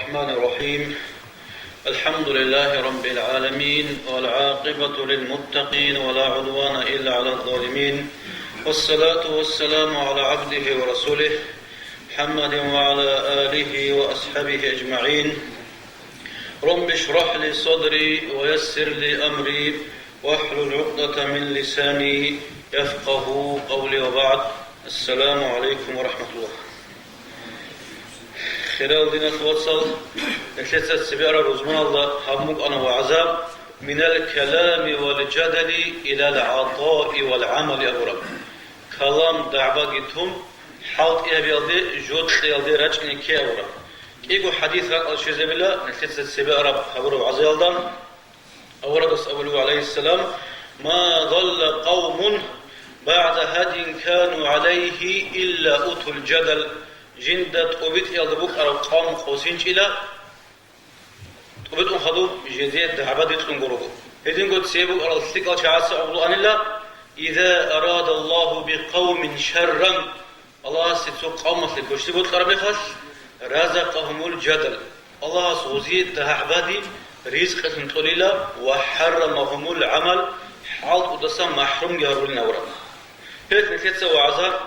الرحمن الرحيم. الحمد لله رب العالمين، والعاقبة للمتقين، ولا عدوان إلا على الظالمين، والصلاة والسلام على عبده ورسوله محمد وعلى آله وأصحابه أجمعين. رب اشرح لي صدري ويسر لي أمري واحلل عقدة من لساني يفقه قولي، وبعد. السلام عليكم ورحمة الله. خلال دين الوصل نكتسب سبيرة رزمان الله همك أنا وعذاب من الكلام والجدل إلى العطاء والعمل أورا كلام دعواتهم حالت يبيضي جود يلدي رجعني كي أورا إيجو حديث رق الشيزبلا نكتسب سبيرة خبر وعزيلدان أورا بس أولو عليه السلام ما ضل قوم بعد هدي كانوا عليه إلا أوتوا الجدل جندت أبيت يلدبوك أرقام قوسينش إلى أبيت أخذوا جديد دعبات يتلون قربو هدين قد سيبوك أرى الثقة شعاسة أبلو أن الله إذا أراد الله بقوم شرا الله ستسوق قومة لكوشتبوت قربي خاص رزقهم الجدل الله سوزيد دعباتي رزقة طليلة وحرمهم العمل حال قدسا محروم يهرول نورا هيك نكتسا وعذاب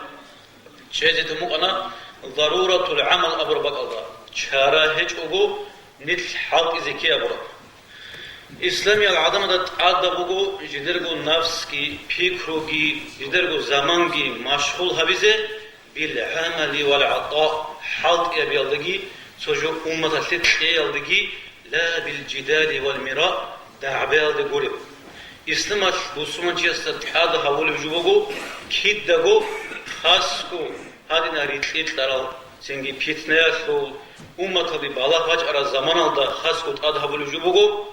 شهدت مقنا ضرورة العمل أبر بك الله شارع هيك أبو نتل حق زكي أبر إسلامي العدم ده تعد بقو جدرجو نفس كي فكرو كي جدرجو زمان كي مشغول هبيزه بالعمل والعطاء حق يبيلدقي سوجو أمة تتيلدقي لا بالجدال والمراء دعبال دقولب إسلام بسمان جيسة تعد هول بجوبو كيد دقو خاصكو هذه ناريتلي ترى سنجي بيتناخو أمة ببالا فاج على زمان الله خاصكو تعد هول بجوبو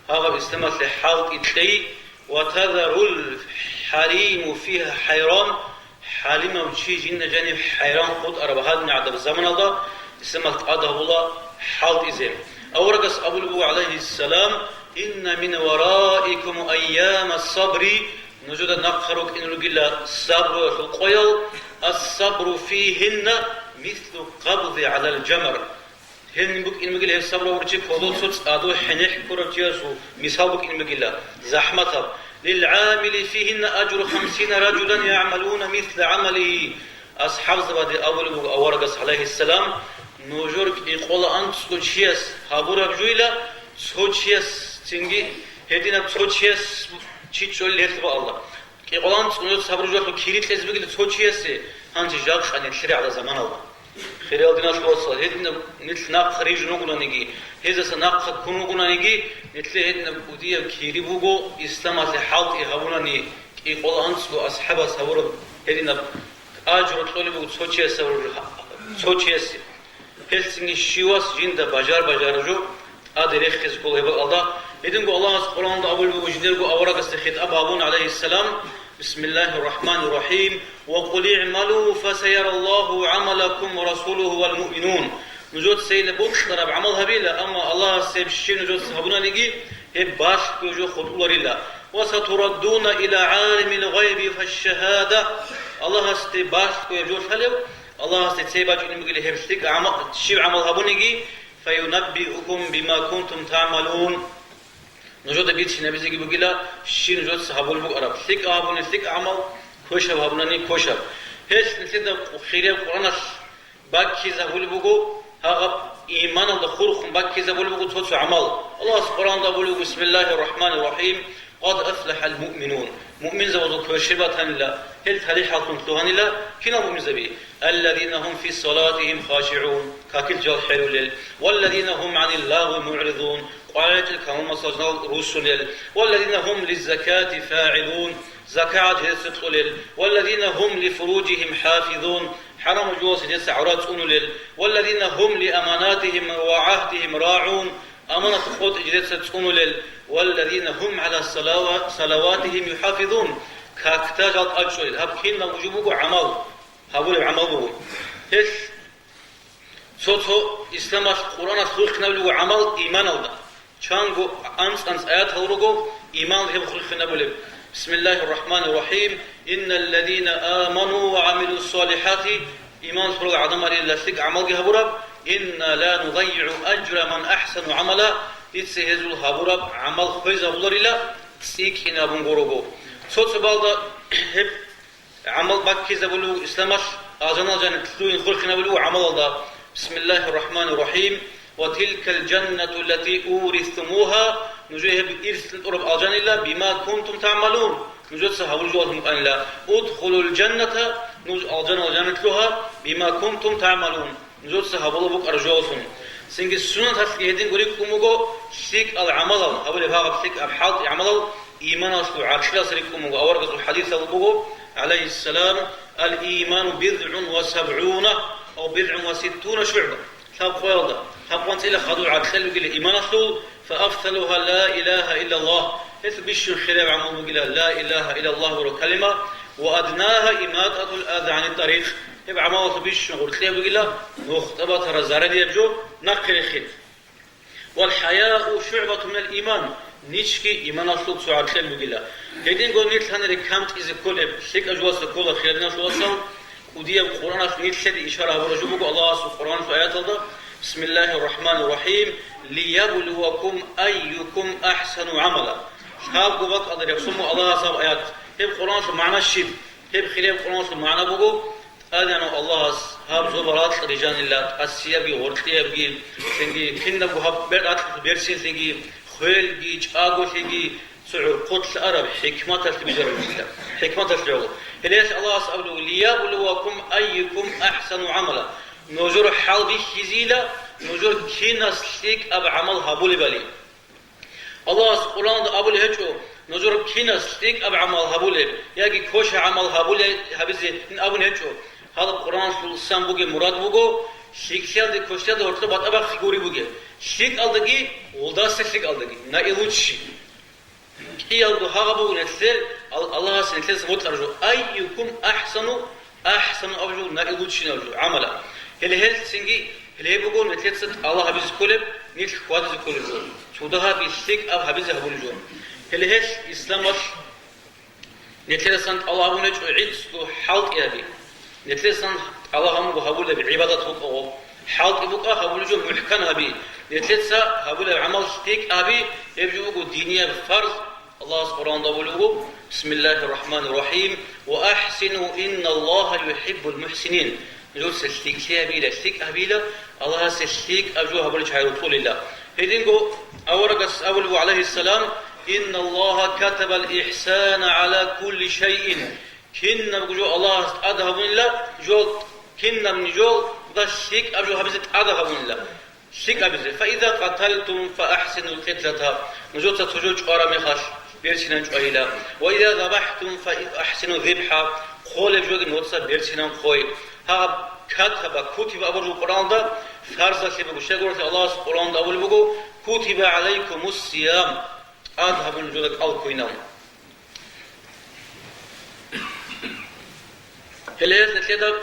هذا استمت لحالك إتلي وتذر الحريم فيها حيران حالما وشي جن جانب حيران خود أربعة نعد بزمان الله استمت عده الله حال إزم أورقس أبو البو عليه السلام إن من ورائكم أيام الصبر نجد نقرك إن رجلا الصبر في القيل الصبر فيهن مثل قبض على الجمر هن بك إن مجلا الصبر ورجي كودو صوت أدو حنيح كورتياسو مثال بك إن مجلا زحمة للعامل فيهن أجر 50 رجلا يعملون مثل عمله أصحاب زبادي أول أورقس عليه السلام نوجورك يقول أنت سوتشيس هابورا بجويلا سوتشيس تنجي هدينا سوتشيس تشيتشول ليرتبا الله يقول أنت نوجور صبر جوك كيريت لزبيك سوتشيس هانتي جاك عن الشريعة على زمان الله خير دينا شوصل هدينا نتل ناق خريج نقولنا نيجي هذا سناق كون نقولنا نيجي نتل هدينا بوديا كيري بوجو إسلام على حال يهونا ني يقول أنت أصحاب صبر هدينا أجر طلبوا سوتشيس سوتشيس هلسنجي شيواس جندا بجار جو أدريخ كسبوا هبل الله إذن قال الله القرآن ده أول وجدير قال أورق استخد أبابون عليه السلام بسم الله الرحمن الرحيم وقل اعملوا فسيرى الله عملكم ورسوله والمؤمنون نجود سيل بوش ضرب عملها بلا أما الله سيبشي نجود صحابنا نجي هب باش كوجو خطوة لله وستردون إلى عالم الغيب فالشهادة الله استباش كوجو حلو الله استتباج إن مقل همستك شيء عمل هبونيجي فينبئكم بما كنتم تعملون نجود بيتش نبيزي بقيلا شيء نجود صحابول بق أرب ثق هبون ثق عمل كوشب هبونني كوشب هيش نسيت خير القرآن باكي زبول بقو هذا إيمان الله خلق باكي زبول بقو توت عمل الله القرآن ده بقول بسم الله الرحمن الرحيم قد أفلح المؤمنون مؤمن زوجو كشبة لا هل تلي حكم تهان لا كنا مؤمن زبي الذين هم في صلاتهم خاشعون كاكل جل حلول والذين هم عن اللغو معرضون قالت الكلام مصاجنا رسل والذين هم للزكاة فاعلون زكاة جلسة والذين هم لفروجهم حافظون حرم جوس جلسة عورات أنول والذين هم لأماناتهم وعهدهم راعون أمانة خود جلسة أنول والذين هم على صلواتهم يحافظون كاكتاجات أجل هب كنا وجوبه عمل هبول عمله هش صوته إسلام القرآن خلقنا له عمل إيمان الله شانغو أنس آيات هورغو إيمان هم خلقنا بله بسم الله الرحمن الرحيم إن الذين آمنوا وعملوا الصالحات إيمان فرق عدم عليه لسك عمل جهبورب إنا لا نضيع أجر من أحسن عملا إتسهزول هابوراب عمل خويز أبولاريلا سيكينا بنغوروغو صوت بالدا هب عمل باكي زبولو إسلامش أزانا جان تلوين خلقنا بلو عمل الله بسم الله الرحمن الرحيم وتلك الجنة التي أورثتموها نجوه بإرث الأرب أجان الله بما كنتم تعملون نجوه سهول جوالهم أن لا ادخلوا الجنة نجوه أجان لها بما كنتم تعملون نجوه سهول بك أرجوهم سنجي السنة تسليهدين قريبكم وقو سيك العمل أولي فاقب سيك أبحاط عمل إيمان أصلو عرشلا سريكم وقو أورقز الحديث البقو عليه السلام الإيمان بضع وسبعون أو بضع وستون شعبة ثاب قويلة ثاب وانت إلا خذوا عرشلا وقال إيمان أصلو فأفثلها لا إله إلا الله هذا بيشن خلاف عمو وقال لا إله إلا الله وكلمة وأدناها إماتة الأذى عن الطريق يبقى عمو بيشن غرتليه وقال نختبط رزارة يبجو نقل خير والحياء شعبة من الإيمان نيشكي إيمان أصلوك سعاد خير مقلا هيدين قول نيت هنري ركامت إذا كل سيك أجواس كل خيرنا شوصل ودي القرآن نيت سيد إشارة ورجوبك الله سبحانه القرآن في آيات الله بسم الله الرحمن الرحيم ليبلوكم أيكم أحسن عملا هاب قبك أدر يقسموا الله سبحانه آيات هب القرآن معنى الشيب هب خلاف القرآن معنى بقو أذن الله هاب زبرات رجال الله أسيابي ورتيابي سنجي كنا بهاب برات برسين سنجي خيل جيج أقول سنجي سعور قدس العرب حكمة البجر الله حكمة الجو إليس الله سأقول ليبلوكم أيكم أحسن عملا نجور حال بخزيلة نجور كنا سليك أب عمل هابول بالي الله سبحانه أبول هجو نجور كنا سليك أب عمل هابول ياجي كوش عمل هابول هبزي إن أبول هجو هذا القرآن سلسان بوجي مراد بوجو شيكسيال دي كوشيال دي ortada bat abak figuri bugün. Şik aldagi, olda seslik aldagi. Na iluçi. Ki aldı haga bugün etler Allah'a senetler sabot arzu. Ayyukum ahsanu avcu na iluçi avcu amala. Hele singi hele bugün etler sat Allah habiz koleb nil kuad koleb. Sudaha bir şik av habiz habulcu. Hele İslam var. Netler sant Allah'ın eid su halk yabi. نتلسن اللهم بهبول بعبادة فوق حالك بقى هبول جو محكم أبي نتلسا هبول عمل ستيك أبي يبجو دينية بفرض الله سبحانه وتعالى بسم الله الرحمن الرحيم وأحسنوا إن الله يحب المحسنين نقول سستيك أبي لا ستيك أبي لا الله سستيك أبجو هبول شعير طول الله هيدينغو أورقس أول عليه السلام إن الله كتب الإحسان على كل شيء كنا بقول الله أذهبون الله جول كنا من جول ده شيك أبجو هبزت أذهبون الله شيك أبزت فإذا قتلتم فأحسنوا القتلة نجوت تجوج أرامي خاش بيرسنا جوهلا وإذا ذبحتم فأحسنوا ذبحة خول بجوج نوتسا بيرسنا خوي ها كتب أبو القرآن ده فرض سيب بقول الله القرآن ده أول بقول كتب عليكم الصيام أذهبون جودك الكوينام هل نتلقى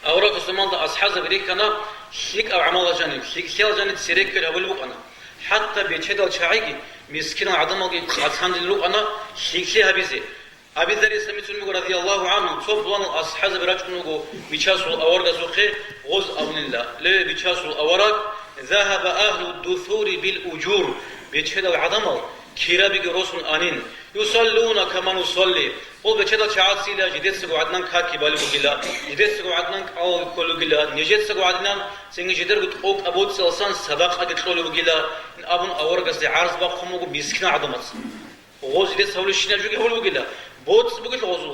أوراق السمان ده أصحاب بريكنا شيك أو عمل جانب شيك سيال جانب سيرك كله أول بقنا حتى بيتشدل شعيقي مسكين عدم أجي أصحاب اللقنا شيك سيها بيزي أبي ذري سميتون مقول رضي الله عنه صفوان أصحاب بريكنا مقول بيشاسوا الأوراق سوقي غز أمن الله لا بيشاسوا الأوراق ذهب أهل الدثور بالأجور بيتشدل عدم كيرابي رسول أنين يصلون كما نصلي قل بچدا چاعسيلا جديد سگو عدنان كاكي بالي بگيلا جديد سگو عدنان او كولو گيلا نجيد سگو عدنان سنگي جدر گت اوك ابوت سلسان صدق اگتلو بگيلا ابون اورگس دي عرض باقمو مسكين عدمت غوز جديد سولو شينا جوگي هول بگيلا بوت بگيل غوز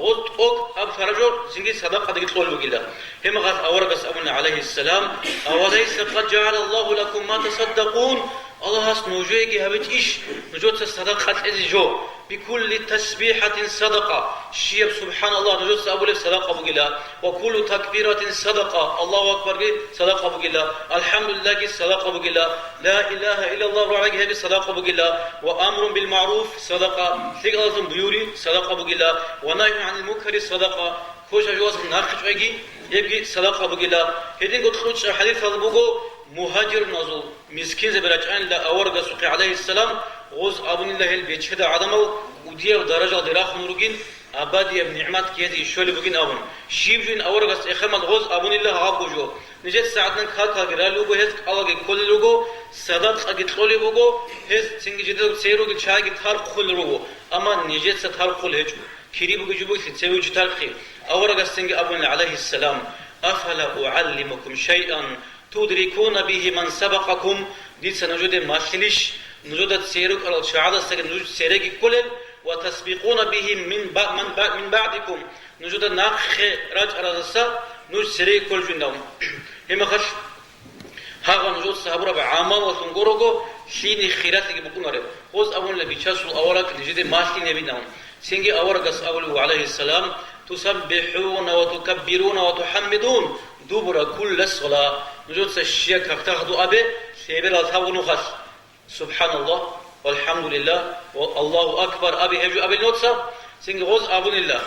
اوك اب فرجو سنگي صدق اگتلو بگيلا هم غاز اورگس ابن عليه السلام اوليس قد جعل الله لكم ما تصدقون الله has نوجيكي هبت إيش نجوت الصدقة إزجو بكل تسبيحة صدقة شيب سبحان الله نجوت أبو صدقة بقلا وكل تكبيرة صدقة الله أكبر صدقة بقلا الحمد لله صدقة بقلا لا إله إلا الله وعليه هذه صدقة بقلا وأمر بالمعروف صدقة ثقة بيوري صدقة بقلا ونهي عن المنكر صدقة خوش جواز ناقش أجي يبقى صدقة بقلا هذين قد خرج حديث هذا بقو مهاجر نزول مسكين زبرجان لا أورد سقي عليه السلام غوز أبن الله البيتشهد عدمه وديه درجة دراخ نورجين أبادية بنعمات كيدي شولي بقين أبن شيبجين أورغس إخمد غوز أبن الله عبو جو نجد ساعدنا كاكا غرالوغو هز ألاغي كل لوغو صدق أجد خولي بوغو هز سنجي جدو سيروغي شاقي تار خول لوغو أما نجد ستار خول هجو كيري بوغي جبوغي سيسيوي جتار خير أورغس سنجي أبن عليه السلام أفلا أعلمكم شيئا تدركون به من سبقكم دي سنجد ماسليش نجد سيروغ على شعادة سنجد نجد سيريغي كلل وتسبقون به من بعدكم نجد ناخ راج أرادسا نجد سيريغي كل جندهم هما خش هاغا نجد صحابة بعاما وثنقرغو شيني خيرات لكي بقون رب خوز أبن لبيشاسو الأورق نجد ماسلي نبينهم سنجي أورغس أولو عليه السلام تسبحون وتكبرون وتحمدون دبر كل الصلاة نجد سشيك اختاخدو أبي سيبر الثاغنو خش سبحان الله والحمد لله والله أكبر أبي هجو أبي نوتسا سنجي غوز أبن الله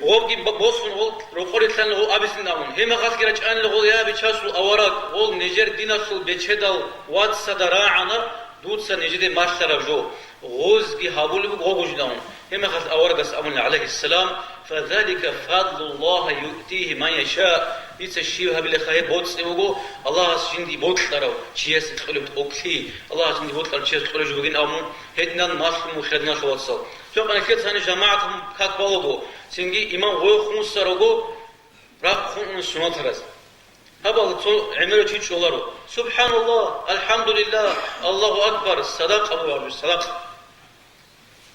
غوبجي بوسون غول رقوري تلان غول أبي سندامون هما خاص كيرج أن لغول يا بيشاسو الأوراق غول نيجر ديناسو بيشهدال وات صدراعنا دوتسا نجد ماشتر جو غوز كي هابول بغوغو جدامون هما خاص أورغس أبن عليه السلام فذلك فضل الله يؤتيه من يشاء ديتس الشيء هبل خير بوتس إموجو الله سجندي بوتس تراو شيء تقلب أوكسي الله سجندي بوتس تراو شيء تقلب جوجين أمون هدنا ماسلم وخدنا شو وصل شو أنا كده ثاني جماعتهم كاكبالوجو سنجي إمام غو خمس تراوجو راق خون سنة تراز هبل تو عمره شيء شولارو سبحان الله الحمد لله الله أكبر صدق أبو عبد صدق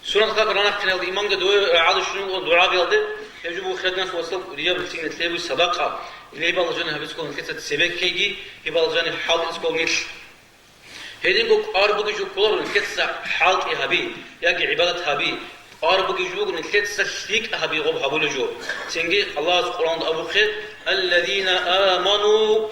سنة كاك رانا كنال إمام كدوه عاد شنو دعاء بيلده يجب خدنا شو وصل رياب السين تلاقي صدقة اللي يبغى الجنة بيسكون كتة سبك كيجي يبغى الجنة حال يسكون نيش هيدين كوك أربعة جو كلار كتة حال إهابي يجي عبادة هابي أربعة جو كتة شريك هابي غب هابول جو سنجي الله القرآن أبو خير الذين آمنوا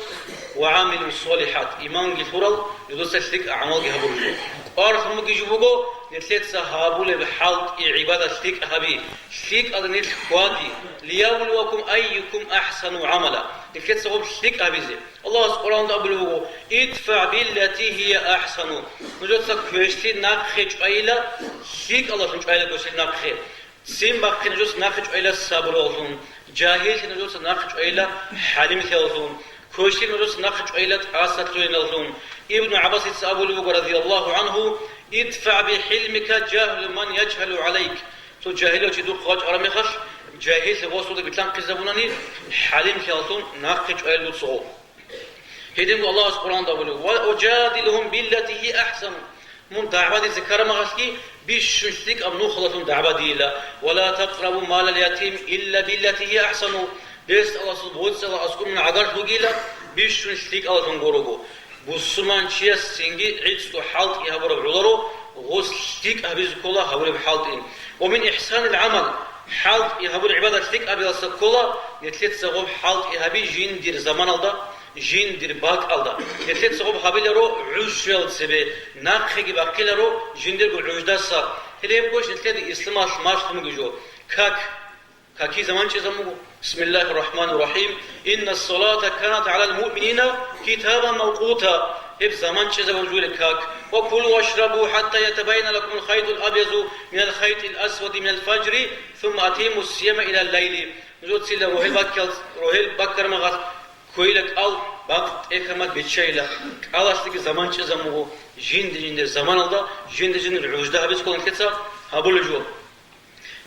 وعملوا الصالحات إيمان جثورال يدوس شريك أعمال هابول جو أربعة جو بقو نتلت سهابول بحالت عبادة شريك هابي شريك أدنيت خواتي ليبلوكم أيكم أحسن عملا نتلت سهاب شريك هابي زي الله سبحانه وتعالى ادفع بالتي هي أحسن نجد سكوشتي ناخج أيلا شريك الله سبحانه وتعالى كوشتي ناخج سيم باقي نجد ناخج أيلا صبر olsun cahil نجد ناخج أيلا حليم olsun كوشتي نجد ناخج أيلا تعاسة olsun ابن عباس يتسأبه رضي الله عنه ادفع بحلمك جاهل من يجهل عليك تو جاهل وجدو خاج أرمي خش جاهل غوصو بتلان قزبوناني حليم خيالتون ناقج أيلو تصغو هيدين الله سبحانه وتعالى وجادلهم بالتي هي أحسن من دعوة ذكر مغسكي بشنشتك أم نخلصون دعوة ديلا ولا تقربوا مال اليتيم إلا بالتي هي أحسن بس الله سبحانه وتعالى أسكم من عقار تقيلا بشنشتك الله تنقرقو بوسمان شيء سنجي عيشتو حالت يهبر بعذره غسلك أبي زكولا هبر بحالتين ومن إحسان العمل حالت يهبر عبادتك أبي السكولا يتلت سغوب حالت يهبي جين دير زمان الدا جين دير باك الدا يتلت سغوب هبي لرو عجل سبي ناقخي باقي لرو جين دير عجدا سا هليم كوش يتلت إسلام أسماش تمجو كاكي زمان چيزمو بسم الله الرحمن الرحيم إن الصلاة كانت على المؤمنين كتابا موقوتا هب زمان چيزا وجود كاك وكلوا واشربوا حتى يتبين لكم الخيط الأبيض من الخيط الأسود من الفجر ثم أتيموا الصيام إلى الليل نجود سيلا روهيل بكر مغات كويلك أو باقت إخمات بيتشايلا ألاشتك زمان چيزمو جين زمان الله جين العجدة هبس كولن كتسا هبول جو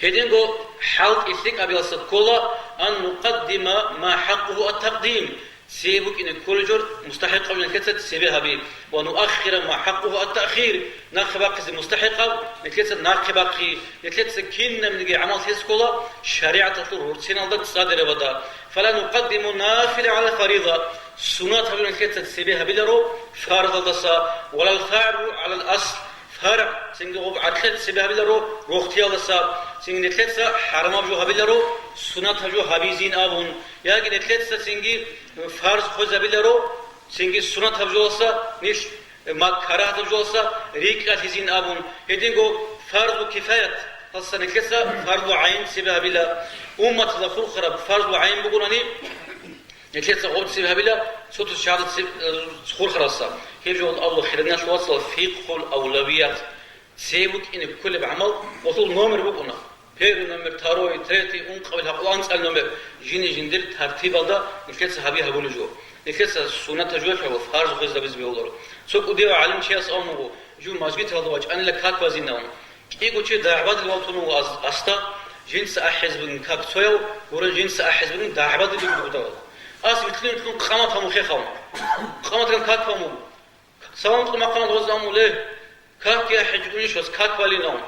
هيدينغو حالت إثيك أبي السكولا أن نقدم ما حقه التقديم سيبك إن كل جر مستحق من كتسة سيبها بي ونؤخر ما حقه التأخير ناخباقي مستحقة نكتسة ناخباقي نكتسة كنا من عمل سيسكولا شريعة الرورسين الله تصادر بدا فلا نقدم نافل على فريضة سنة من كتسة سيبها بلرو فارض دسا ولا الفعل على الأصل فرع سنجي غوب عدلت سبها بلرو روختيا لسا سنجي نتلتسا حرما بجو هبلرو سنت هجو هبيزين آبون ياكي نتلتسا سنجي فرض خوزا بلرو سنجي سنت هبجو لسا نيش ما كراهت هبجو لسا ريك هزين آبون هدينغو فرض كفاية هسا نتلتسا فرض عين سبها بلا أمة لفول خرب فرض عين بقولاني نتلت قوت هبلا صوت الشهادة سخور خلاصة كيف جو الله خيرنا شو وصل فقه الأولويات سيبك إن بكل بعمل وصل نمر بقونا هير نمر تاروي تريتي قبل هقولان سأل نمر جيني جندر ترتيب هذا نتلت هبي هقول جو نتلت سنة جوش أو فارز خز دبز بيقولوا سوق وديو علم شيء أصلا جو مسجد هذا واج أنا لك هاك وزينهم كيقول شيء دعوات الوطن أستا جنس أحز بن كاب سويل ورا جنس أحز بن دعوات اللي بيقولوا مثلين تكون قامت هم خيخهم قامت كان كات فمو سواء تكون ما قامت وزامو ليه كاك يا حجونيش وس كاك بالي نوم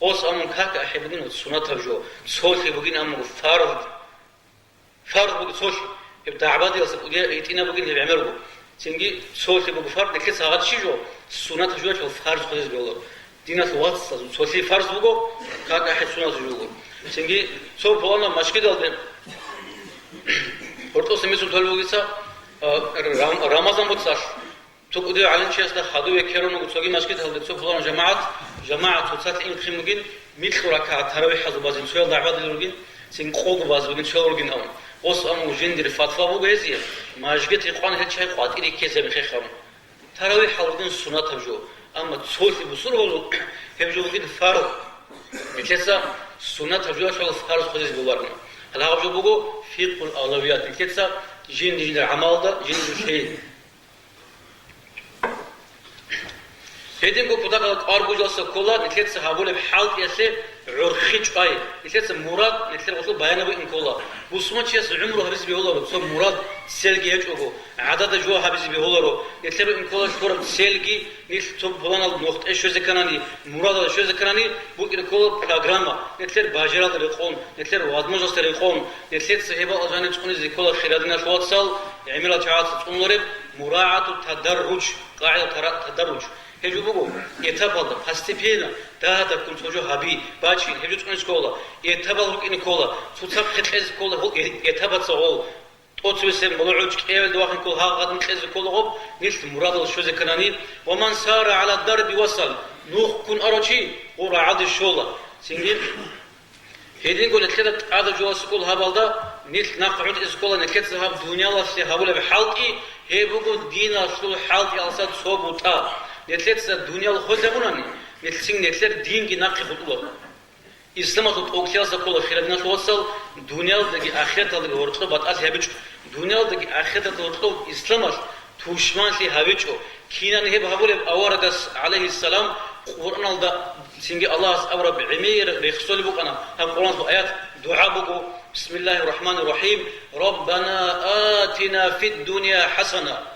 اوس امون كاك احبين سنة ترجو سوشي بقين امو فرض بقى سوشي يبدا عبادي يتينا بقين اللي بيعملوا سنجي سوشي بقى فرض لكن ساعات شي جو سنة ترجو شو فرض خدز بيقولوا دينا الواتس سوشي فرض بقى كاك احد سنة ترجو سنجي سو بوانا مشكلة دين ورتوس مثل تلوجيسا رمضان بتصاش تقدر على شيء هذا خدوا يكيرون وتسوي مسجد هذا تسوي فلان جماعة تصات إن خيمجين مثل ركعة تراويح هذا بازين شوية دعوات اللورجين سينقوق بازين شوية لورجين أون وص أمو جندر فتوى بوجزية مسجد يقان هاد شيء قاتل كيسة بخيخهم تراويح هذا سنة تبجو أما تصول في بصور هو هبجو في الفارض مثلسا سنة تبجو شو الفارض خديس بولارنا هلا هبجو بقو فقه الأولويات مثلسا جندر عمل ده جندر شيء هيدين كو كودا قاربو جالسة كولا نتلت هابول بحالت يسه عرخيج أي نتلت مراد نتلت وصل بيانه بين كولا بوسمة شيء عمره هبز بيهولا بتصور مراد سلجي أجوه عدد جوا هبز بيهولا نتلت بين كولا شكورم سلجي نتلت بلان النقط إيش شو ذكرني مراد شو ذكرني بوك كولا برنامج نتلت باجرات ريقون نتلت وادمجس ريقون نتلت سهيبة أجانب تكون زي كولا خيرادنا شو وصل عمل جهات تكون لرب مراعاة التدرج قاعدة التدرج هجو بقول يتبادل هستيبينا ده كل توجه هابي باشين هجو تكون سكولا يتبادل إن كولا تطبق خذ كولا هو يتبادل سؤال توتسم ملعوج كيل دواخل كل هذا خذ كولا هو نيل مراد شو ذكرني ومن سار على الدرب وصل نوح كن أرجي ورعد الشولا سنجيب هيدين قول نتكلم هذا جوا سكول هبالدا نيل نقعد إسكولا نتكلم هاب دنيا الله سي هبوله بحالتي هي بقول دين أصل حالتي أصلا صوبوتا نتلت الدنيا الخزمونني نتلسين نتلت دين جناقي خطوة إسلام أوكياس كل خيرنا شو وصل دنيا دقي آخرة دقي ورطة بات هبيج دنيا دقي آخرة ورطة إسلام توشمان سي هبيجو كينا نهب هبول أورقس عليه السلام قرآن الله سينجي الله أورب عمير رخصول بقنا هم قرآن بآيات دعاء بقو بسم الله الرحمن الرحيم ربنا آتنا في الدنيا حسنة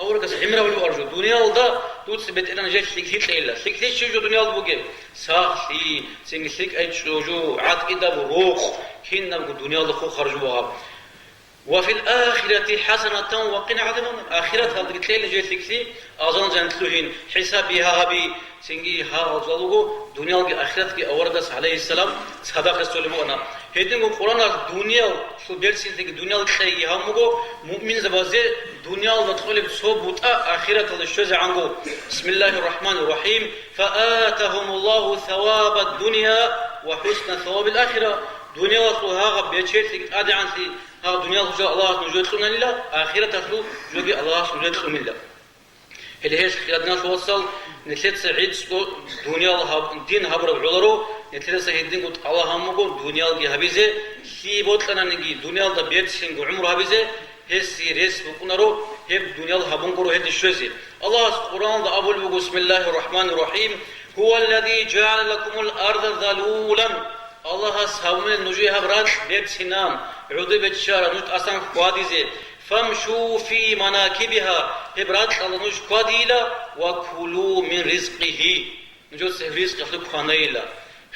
أورقس عمره والأرجو دنيا الله توت بيت أنا جاي سلك إلا سلك ليش شو دنيا الله بقى ساخي سلك أي شو عاد كده بروخ كنا بقول دنيا الله خو خرجوها وفي الآخرة حسنة وقنا عذاب النار آخرة هذا قلت لي جاي سلك أظن جنتلوهين حسابها هبي سنجي ها أزلوه دنيا الآخرة أورقس عليه السلام صدق السلام هيدين القرآن الدنيا شو درسين تيجي دنيا الخير همغو مؤمن زبازة دنيا الله تقول بصوب آخرة الشجع عنه بسم الله الرحمن الرحيم فآتهم الله ثواب الدنيا وحسن ثواب الآخرة دنيا الله هذا بيشيل أدي عن سي ها دنيا الله نجود خلنا لله آخرة الله نجود الله نجود خلنا لله اللي هيش خيرنا شو وصل نتلت سعيد دنيا الدين هبر بعذره نتلت سعيدين قلت الله همكو دنيا الجهبيزة في بوتلنا نجي دنيا الدبيت سينج عمره هبيزة هسي ريس بكونارو هب دنيا الهبونكرو هد الشوزي الله القرآن ده أبو بسم الله الرحمن الرحيم هو الذي جعل لكم الأرض ذلولا الله سامن النجيه هبرات بيت سنام عودي بتشارة نجت أصلا قاديزة فامشوا في مناكبها هبرات الله نج قاديلا وكلوا من رزقه نجوز رزق خلق خانيلا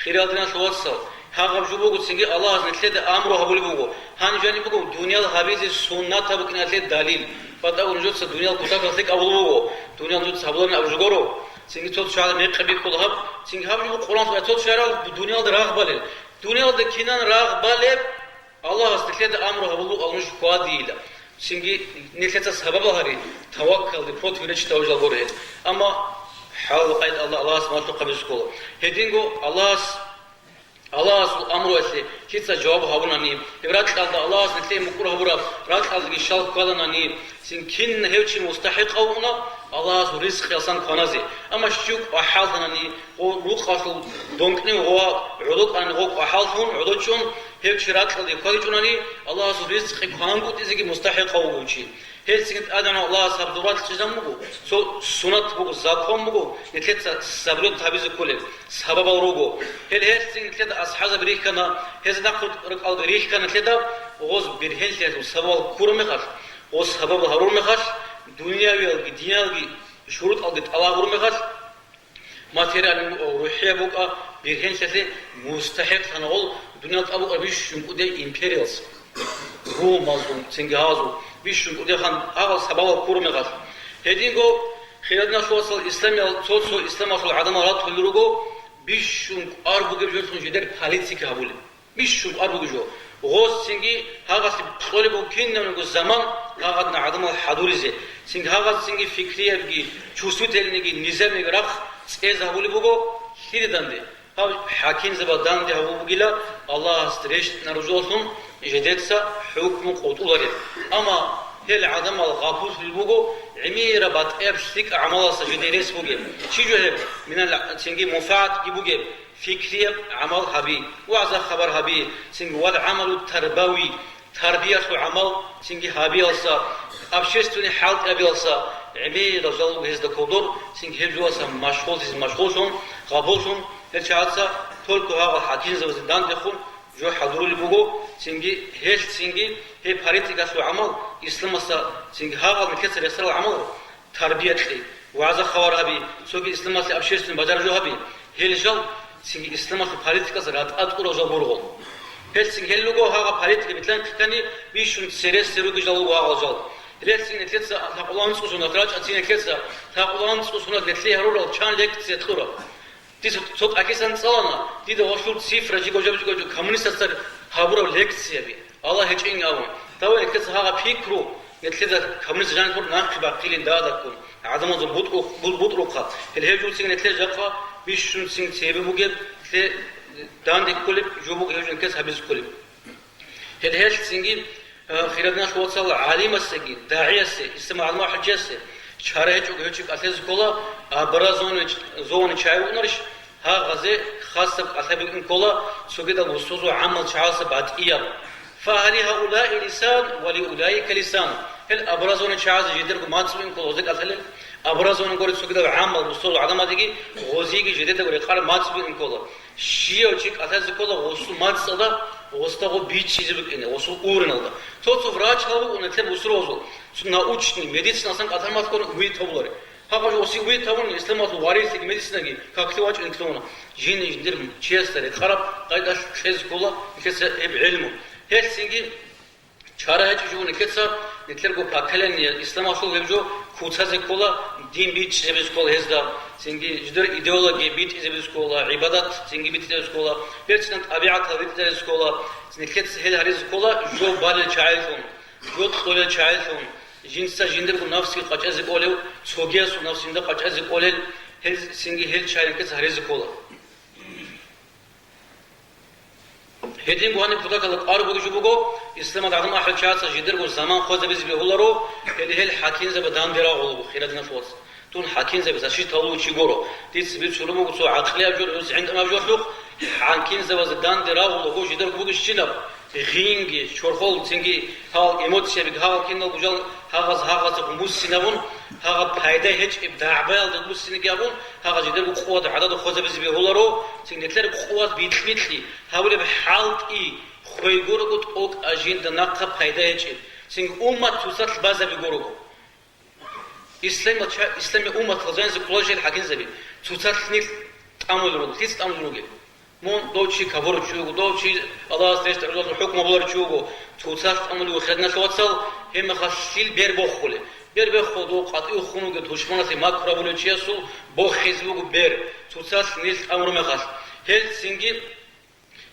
خيراتنا شو وصل هاغب جبو قلت سنجي الله نتلد أمره هبولي بقو هان جاني بقو دنيا الحبيز السنة تبقى نتلد دليل فتاو نجوز دنيا الكتاب خلق أبولي بقو دنيا نجوز هبولنا أبو جغورو سنجي توت شعر نقبي كل هب سنجي هب جبو قرآن توت شعر دنيا الراغ بالي دنيا الكنان راغ بالي الله نتلد أمره هبولو ألنش قاديلا سنجي نتلد سبب هاري توكل لبروت فيلج توجه غوري أما حال قيد الله سبحانه قبل سكول هدينغو الله Allah'ın amru etse, kitsa cevabı havunani. Evrat kaldı Allah'ın netle mukur havura. Rat kaldı ki şal kalanani. Sin kin hevçi mustahik avuna Allah'ın rizk yasan kanazi. Ama şük ahaltanani. O ruh asıl donkni o uduk an o ahaltun uduçun hevçi rat kaldı kaliçunani Allah'ın rizk kanangut izgi mustahik avuçi. Helsingit adana Allah sabdurat çizam mu? So sunat bu zakon mu? Netlet sabrut tabiz kule. Sabab avrugo. Helsingit netlet ashaz birikana. Hezda kurt al birikana netlet oz bir helsingit sabab kurme khas. O sabab harur me khas. Dünya ve dünya şurut al git Allah vurme khas. Materyal ruhiye bu bir helsingit mustahik sana ol. Dünya abu abiş de imperials. Rum mazlum sengazu. Bishun udehan ağal sabah kurume gas. Hedingo xiyadna sosyal İslam asıl adam alat hulurugo bishun arbu gibi jörtün jeder politik kabul. Bishun arbu gibi. Gos singi hagas psoli bu kinden zaman hagadna adam hadurize. Singi hagas singi fikriye gi çusvitelnigi nizami rak ez habuli bugo hiridandi. Hakim zabadan de habu gila Allah streş naruzu olsun. جديدسا حكم قطولة أما هل عدم الغابوس بالبوجو عميرة بات أبسك عمله سجديرس بوجي شيء جهب من السنجي منفعت يبوجي فكرية عمل هبي وعزا خبر هبي سنج والعمل التربوي تربية عمل سنجي هبي ألسا أبشستوني حالت أبي ألسا عميرة زلوا هذا كودور سنج هل جواسا مشغولون غابوسون هل شعاتسا تولكو هذا حكيم زوجدان دخون جو حضور البوجو سنجي هيش سنجي هي باريتيكا سو عمل إسلام سا سنجي هذا مكسر يسر العمل تربية لي وعزا خوار هبي سوكي إسلام سا أبشرسن بجار جو هبي هل جل سنجي إسلام سا باريتيكا سا رات أدقر وجا بورغول هل سنجي هل لوجو هذا باريتيكا بتلان كتاني بيشون سيرس سيروجي جلو هذا جل هل سنجي نتلسا تقولان سوسونا تراج أتسين نتلسا تقولان سوسونا نتلي هرول شان لك تسيتخورا Dis çok akisan salana. Dide hoşut sifra jigo komünistler habura leksiye bi. Allah hiç ingavun. Tava ekes haga fikru. Netleda komünist jan kur nak bakilin da kun. Adamın budruqa. El hevjul sin netle jaqa bishun sin sebebi bu gel te dandik kulip jobuk hevjun kes habiz kulip. El hesh singi khiradna shwatsal alimasi da'iyasi isma alma hujjasi. Çarayıcı göçük asıl kola abrazon çayunlar ha gaze khasab asabın kola sugida usuzu amal çağası batiyya fahali haulâi lisan ve li ulaika lisan hel abrazon çağası jidir ko matsın kola ozak asal abrazon gore sugida amal usul adamadi gozigi jidete gore khar matsın kola şiyo çık asal kola usul matsada Оста го бич избекене, осу урналда. Тоцу врач халу унетле усрозу. Научный медицинасан катармат кон уи таблари. Хагаж оси уи табун исламату варисик медицинаги какли вач инклона. Жини жиндир честаре харап кайдаш хез кола кеса эб илму. Хелсинги чара хеч жуни кеса нетлерго пакален исламасу лебжо куцазе кола дин бич зебез кола хезда. Синги ждер идеология бит зебез кола, ибадат синги бит зебез кола. Перчнан табиат бит зебез кола. Синекет хел хариз кола жо бал чайлфун. Жо тхоле чайлфун. Jinsa jinder bu nafsi qaçazı olev, sogiya su nafsinde qaçazı olel, hel singi hel çaylkes harizı kola. Hedin bu hani protokol arbu jubugo, İslam adamın ahal çağsa jinder bu zaman xoza biz behularo, hel hakin ze badan dira olu bu khiradna fos. Tun hakin ze bizashi tawlu chigoro. Tis bir sulumu bu aqliya jor öz عندما jor hakin ze badan dira olu bu jinder bu gishina. Ringi, çorxol, singi, hal emotsiya bir hal kinal bujal hağaz musinavun, hağa payda hiç ibda'bal da musinigabun, hağa jider bu quwat adad xoza biz bir holaro, singetler quwat bitli, havle bir halt i khoygurgut ok ajinda naqqa payda hiç. Sing ummat tusat baza bir gorugo. İslami ummat xazanzi kulajel hakin zabi. Tusat nil tamulrugo, tis tamulrugo. Мон дочи кавор чугу дочи Allah стрестер зот хукм булар чугу тусас амлу хедна шватсал хем хасил бербохуле бербохуду qat'i xunuge düşmanası makra bulu çiyasu bo xizbugu ber tусас nil amru mehas Helsingi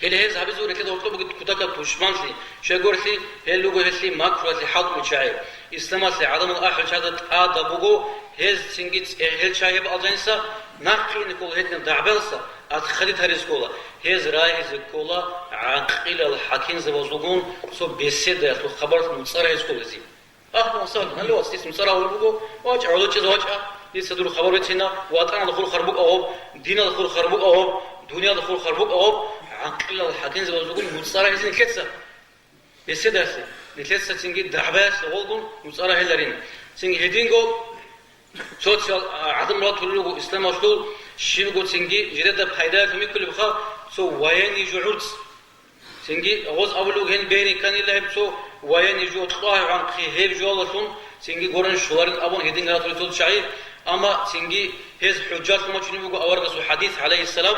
هل هذا بيزور كده وطلب كتاكا توشمانسي شجورسي هل لوجو هسي ماكروسي حط مشاعر إسلامسي عدم الآخر شهادة آدا بوجو هز سنجت هل شايب ألجنسا نقي نقول هتنا دعبلسا أتخلي تاريس كولا هز راي هز كولا عقيل الحكيم زوجون سو بيسد لو خبرت مصارع هز كولا زي مثلا هل هو استيس مصارع والبوجو واج عودة جز واجا يصدر خبر بتشينا واتنا دخول خربوك أو دينا دخول خربوك أو دنيا دخول خربوك أو عقل الحكيم زوجون مصارع هز نكتسا بيسد نتلسة تنجي دعباس لغولكم مصارع هلارين تنجي هدينجو سوشيال عدم لا تقولوا إسلام أصول شيء تنجي جدة بحيدات في كل بخا سو وين يجعود تنجي غوز أولو هن بيني كان الله بسو وين يجود الله عن خير جوالهم تنجي قرن شوارن أبون هدين قالت رسول شعير أما تنجي هز حجات ما تشنو أورجس حديث عليه السلام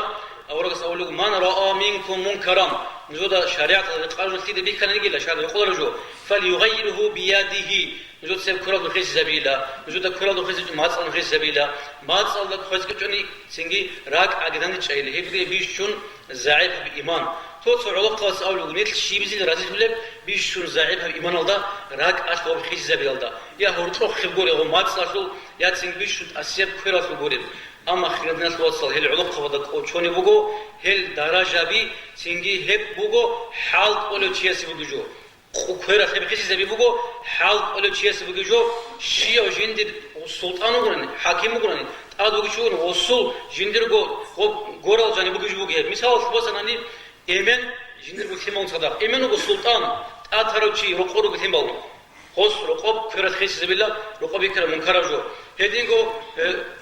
أورجس أولو من رأى منكم منكرا نجود شريعة القانون السيد بيه كان يجي لشهادة يقول رجو فليغيره بيده نجود سب كرة الخيس سبيلا نجود كرة الخيس ما تصل الخيس سبيلا ما تصل لك خيس كتوني سنجي راك عقدان تشايل هيفري بيشون زعيب بإيمان توت علاقة قاس أولو نيت شيء بيزيد رازي بلب بيشون زعيب بإيمان الله راك أشلو الخيس سبيلا الله يا هرتو خبوري هو ما تصل يا تسنج بيشون أسيب كرة خبوري أما خيرنا توصل هل علاقة وضك أو شوني بوجو هل درجة بي سنجي هب بوجو حالت أولو تشيس بوجو خيرا خير خيسي زبي بوجو حالت أولو تشيس بوجو شيء وجندر السلطان وقرني حاكم وقرني تادو شون وصل جندر جو غورال جاني بوجو بوجو مثال بس أنا ني إيمان جندر بكتيمون صدق إيمان السلطان تأثروا شيء رقورو بكتيمون خص رقاب خيرا خيسي زبي الله رقاب يكرم منكرجو هدينغو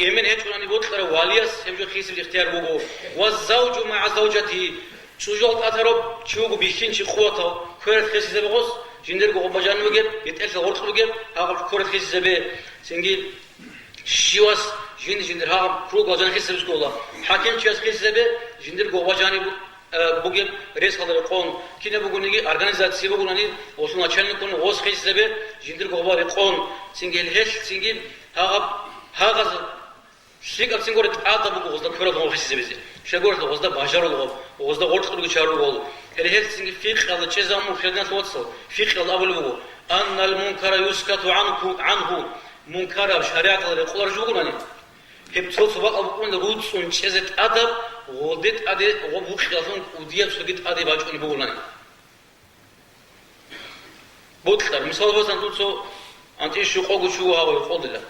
إيمان هتقولني بوتلر والياس هبجو خيس الاختيار بوجو والزوج مع زوجته شجول أثرب شوجو بيشين شي قوته كرة خيس زبغوس جندرغو بجان وجب يتأثر ورق وجب هذا كرة خيس زبي سنجي شيواس جندر ها كروج بجان خيس زبسكولا حاكم شيواس خيس زبي جندرغو بجاني بوجب رئيس هذا القانون كنا بقولني أورجانيزاتسي بقولني وصلنا شلنا كون وصل خيس زبي جندرغو بار القانون سنجي الهش سنجي هذا شيء قبل سنقول آتا بقول غزدا كرة دمو خيس زبزي شقول غزدا باشر الغول غزدا ورد خلق شارو الغول هل هل سنقول فيق على شيء زمان خيرنا توصل فيق على أول بقول أن المنكر يسكت عنه منكر بشريعة الله يقول رجوعنا هب توصل بقى بقول رود سون شيء أدب غدت أدب وبوخ يافون ودياب سجت أدب باجوني بقولنا بوتلر مثال بس أنتو سو أنت إيش يقول شو هذا يقول الله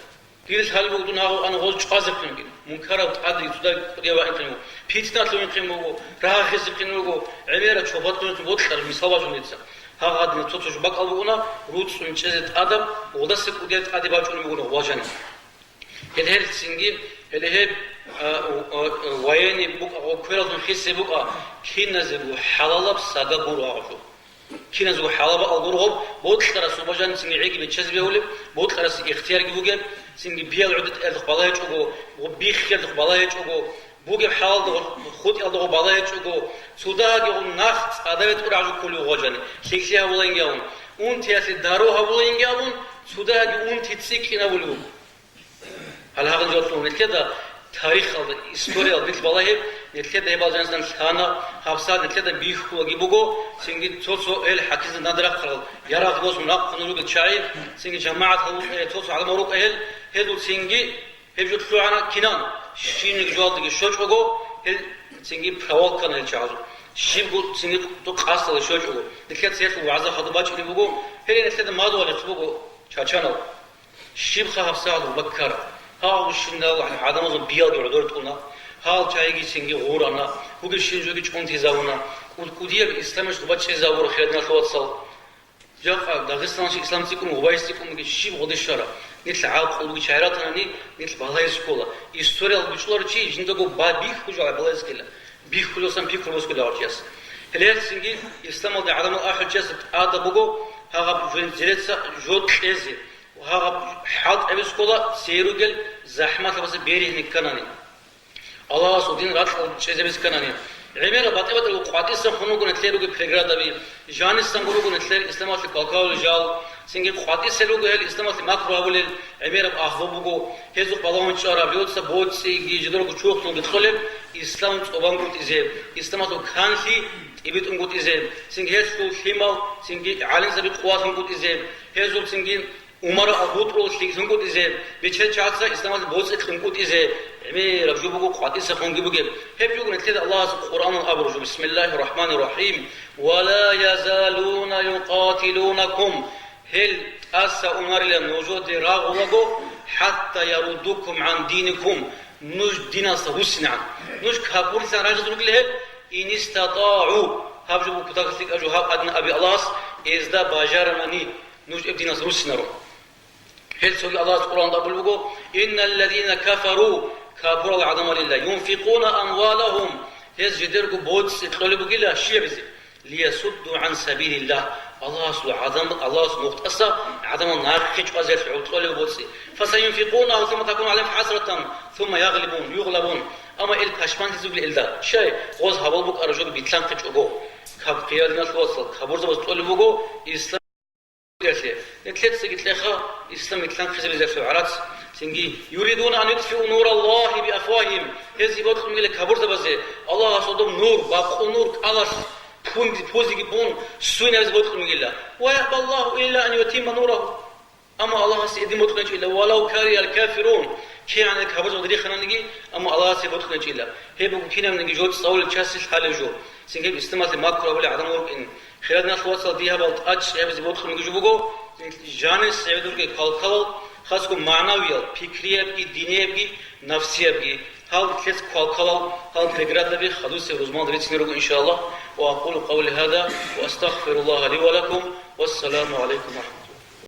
كيرش هل بقولون هاو أنا غوز قازق فينكين منكرة أدري تدا قريبا إنكينو بيتنا تلو إنكينو راه خيز إنكينو عميرة شوفات كنت بوتلر مثال باجون يتسا ها غادي نتوتش بق أبونا روت سونشزت أدم ودست وديت أدي باجون يقولون واجن هل سنجيب هل ويني بق أو كيرا خيز بق كين نزلوا حلال بساقا برو عشو كنا زو حلبة الغرب بود خلاص وبجان سنعيق بتشز بيولب بود خلاص اختيار جوجل سن بيال عدة الخبلاء يجوا وبيخ الخبلاء يجوا بوجب حال خود الخبلاء يجوا سودا يوم نخت أدرت أرجو كل وجاني سكسيها ولا ينجون أون تياسي داروها ولا ينجون سودا يوم تتسك هنا ولو هل هذا جوتلون كده تاريخ الإسطورية البيت بالله نتكلم ده بعض الناس خانا حفصات نتكلم بيخ وجي بوجو سنجي توصو حكيز نادرة خلال يرى غوز مناق خنولو بالشاي سنجي جماعة توصو على مروك هدول سنجي هبجو تلوعنا كنان شين جوال دقي شوش وجو هل سنجي بحوال كان الشعور شيبو سنجي تقاس على شوش وجو نتكلم سيرت وعزة خطبات شنو بوجو هل نتكلم ما دول يخبوجو شاشانو شيب خافصات وبكر ها وشنا عدم زن بيال يعذر تقولنا ها جايجي سنجي غورانا وقل شنجوجي تكون تزاونا والكودية بالإسلام مش تبغى تزاور خيرنا توصل جاء داغستان شيء إسلام تكون وبايس تكون مجي شيء غادي الشارع نطلع عاق قلوب شعراتنا ني نطلع بالله سكولا إستوريا البشلار شيء جندقو بيخ كجوا بالله سكلا بيخ كلوسان بيخ كلوس كلا أرجاس هل سنجي إسلام ده عدم الآخر جاس هذا بقو هذا جنزيرتسا جود كذي وهذا حال أبي سكولا سيروجل زحمة بس بيري نكناني الله سودين رات شيء بس كناني عميرة باتبت القواتيس خنوكو نتليرو كبرغرادبي جانستان غروكو نتلير إسلامات كالكاول جال سنجي قواتيس لوكو هل إسلامات ماكرو أولي عميرة بأخذوبوكو هزو قبلون شارا بيوتسا بوتسي جدروكو شوخنو بتخلب إسلام تقوبانكوت إزيب إسلامات كانسي إبت أنكوت إزيب سنجي هزو خيمال سنجي عالين سبي قوات أنكوت إزيب هزو سنجي عمر أبوترو سليك سنكوت إزيب بيتشل شاتسا إسلامات بوتسي خنكوت إزيب عميرة بجوبوكو قواتيس خنجبوكو هبجوكو نتلير الله القرآن الأبرج بسم الله الرحمن الرحيم ولا يزالون يقاتلونكم هل أسا أمر لنوجود راغوغو حتى يردوكم عن دينكم نوج دينا سهوسنا نوج كابور سان راجل له إن استطاعوا هبجو كتاكسيك أجو هاب أدنى أبي الله إزدا باجار مني نوج ابدينا سهوسنا رو هل سوي الله القرآن دابلوغو إن الذين كفروا كابور العظم لله ينفقون أموالهم هز جدركو بودس إتلولبو جلا شيء بزي ليسدوا عن سبيل الله الله سبحانه عظم الله سبحانه مختصة عظم النار خيج قزير في عطول بودسي فسينفقونه ثم تكون عليهم حسرة ثم يغلبون أما إل كشمان تزوج لإلدا شيء غوز هبل بوك أرجوك بيتلان خيج أجو كاب قيادنا الوصل كابور زبز طول بوجو إسلام يسير نتلت سجت لخا إسلام يتلان خيج بزير في عرات سنجي يريدون أن يطفئوا نور الله بأفواههم هذه بقول من كابور زبزة الله صدم نور باق نور الله بوزي بون سوين هذا بقول من الله ويأبى الله إلا أن يتم نوره أما الله سيدي متقنج إلا ولو كاره الكافرون كي عن الكابور زبدري خلنا نجي أما الله سيدي متقنج إلا هي بقولنا من نجي جود صول الشاسس حال جو سنجي استمات ماكرو ولا عدم ورك إن خلال ناس وصل فيها بلت أج هذا بقول من نجي جوجو جانس سيدور كي كالكال خاصكم معنوية فكرية بقى دينية بقى نفسية بقى هل كيس كالكال هل تجرد بقى خلوص روزمان دريت نروج إن شاء الله وأقول قولي هذا وأستغفر الله لي ولكم والسلام عليكم ورحمة الله